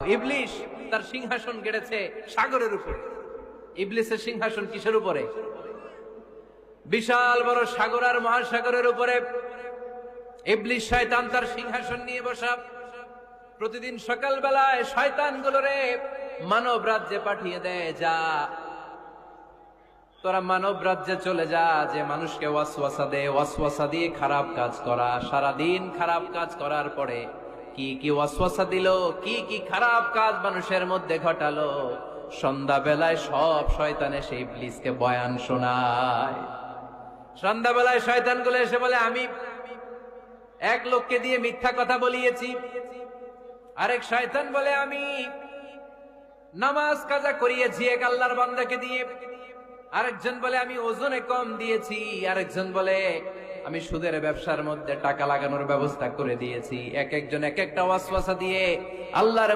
ইবলিস তার সিংহাসন গেড়েছে সাগরের উপরে। ইবলিসের সিংহাসন কিসের উপরে? বিশাল বড় সাগর আর মহাসাগরের উপরে ইবলিস শয়তান তার সিংহাসন নিয়ে বসা। প্রতিদিন সকাল বেলায় শয়তান গুলোরে মানব রাজ্যে পাঠিয়ে দেয়, যা তোরা মানব রাজ্যে চলে যা, যে মানুষকে ওয়াসওয়াসা দেয়, ওয়াসওয়াসা দিয়ে খারাপ কাজ করা। সারাদিন খারাপ কাজ করার পরে কি কি ওয়াসওয়াসা দিল, কি কি খারাপ কাজ মানুষের মধ্যে ঘটালো, সন্ধ্যা বেলায় সব শয়তান এসে ইবলিসকে বয়ান শোনায়। সন্ধ্যা বেলায় শয়তান গুলো এসে বলে, আমি এক লোককে দিয়ে মিথ্যা কথা বলিয়েছি। আরেক শয়তান বলে, আমি নামাজ কাজা করিয়েছি এক আল্লাহর বান্দাকে দিয়ে। আরেকজন বলে, আমি ওজনে কম দিয়েছি। আরেকজন বলে, আমি সুদের ব্যবসার মধ্যে টাকা লাগানোর ব্যবস্থা করে দিয়েছি। এক একজন এক একটা ওয়াসওয়াসা দিয়ে আল্লাহর